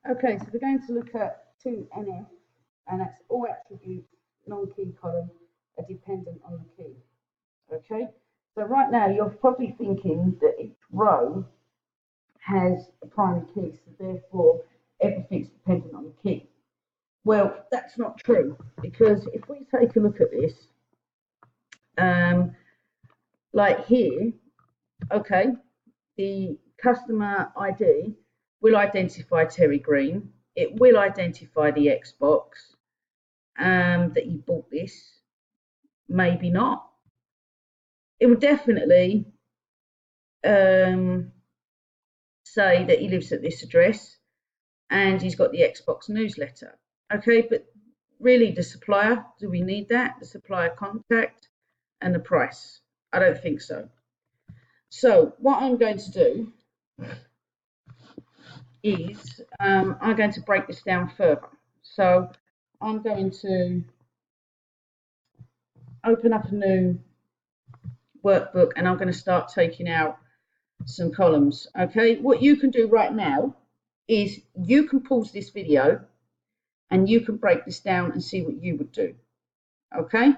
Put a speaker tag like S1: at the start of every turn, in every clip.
S1: Okay, so we're going to look at 2NF, and that's all attributes, non-key column, are dependent on the key. Okay, so right now you're probably thinking that each row has a primary key, so therefore everything's dependent on the key. Well, that's not true, because if we take a look at this, like here, okay, the customer ID will identify Terry Green. It will identify the Xbox that you bought this. Maybe not. It will definitely say that he lives at this address and he's got the Xbox newsletter. Okay, but really the supplier, do we need that? The supplier contact and the price? I don't think so. So what I'm going to do is I'm going to break this down further. So I'm going to open up a new workbook and I'm going to start taking out some columns. Okay, what you can do right now is you can pause this video and you can break this down and see what you would do. Okay,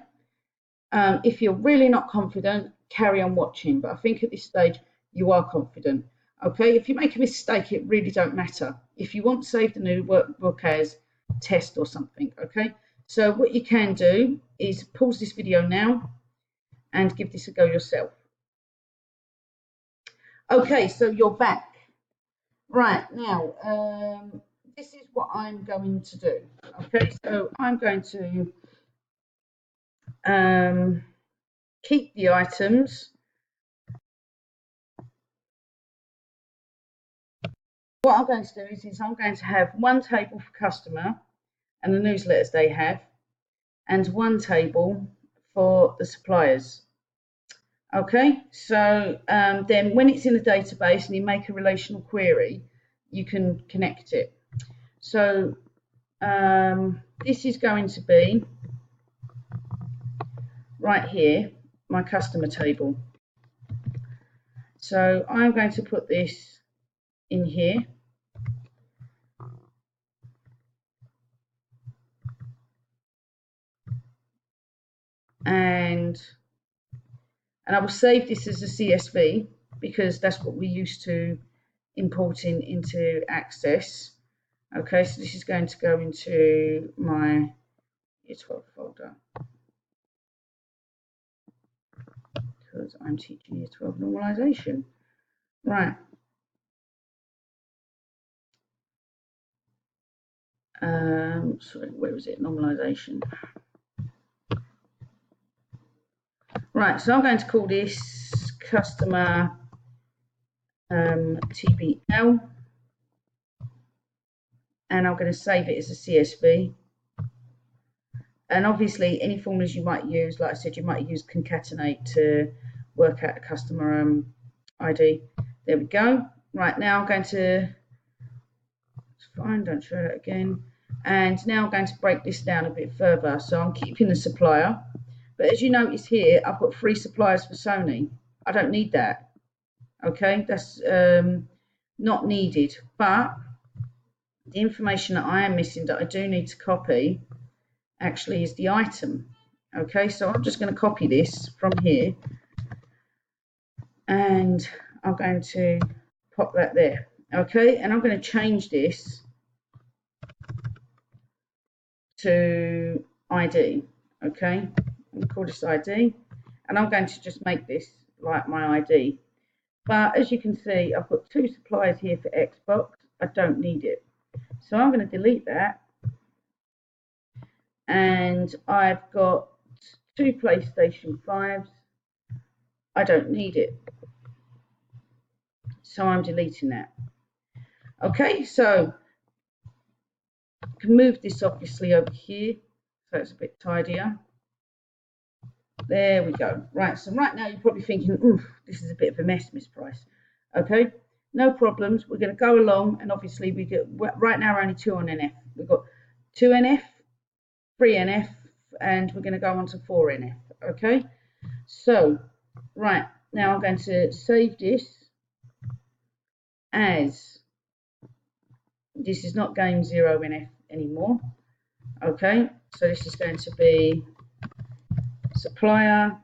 S1: if you're really not confident, carry on watching, but I think at this stage you are confident. Okay, if you make a mistake, it really don't matter. If you want to save the new workbook as test or something, okay? So what you can do is pause this video now and give this a go yourself. Okay, so you're back. Right, now, this is what I'm going to do. Okay, so I'm going to keep the items. What I'm going to do is I'm going to have one table for customer and the newsletters they have, and one table for the suppliers. Okay, so then when it's in a database and you make a relational query, you can connect it. So this is going to be right here, my customer table. So I'm going to put this in here. And I will save this as a CSV because that's what we used to importing into Access. Okay, so this is going to go into my Year 12 folder because I'm teaching Year 12 normalization. Right. Sorry, where was it? Normalization. Right, so I'm going to call this customer TBL, and I'm going to save it as a CSV. And obviously, any formulas you might use, like I said, you might use concatenate to work out a customer ID. There we go. Right, now I'm going to, it's fine, don't show that again. And now I'm going to break this down a bit further. So I'm keeping the supplier. But as you notice here, I've got 3 suppliers for Sony. I don't need that. Okay, that's not needed. But the information that I am missing that I do need to copy actually is the item. Okay, so I'm just going to copy this from here and I'm going to pop that there. Okay, and I'm going to change this to ID. Okay, I'm going to call this ID and I'm going to just make this like my ID. But as you can see, I've got 2 suppliers here for Xbox. I don't need it. So I'm going to delete that. And I've got 2 PlayStation 5s. I don't need it. So I'm deleting that. Okay, so I can move this obviously over here so it's a bit tidier. There we go. Right, so right now you're probably thinking, oof, this is a bit of a mess, Miss Price. Okay, no problems. We're going to go along, and obviously we get right now we're only 2 on NF. We've got 2 NF, 3 NF, and we're going to go on to 4 NF. Okay, so right now I'm going to save this as This is not game 0NF anymore. Okay, so this is going to be supplier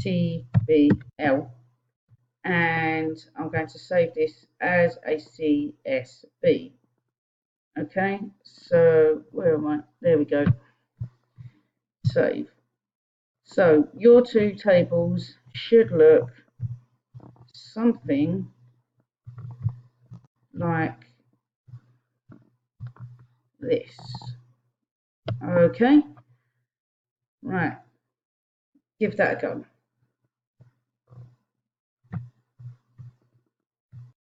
S1: TBL, and I'm going to save this as a CSV. Okay, so where am I? There we go. Save. So your two tables should look something like this. Okay, right, give that a go.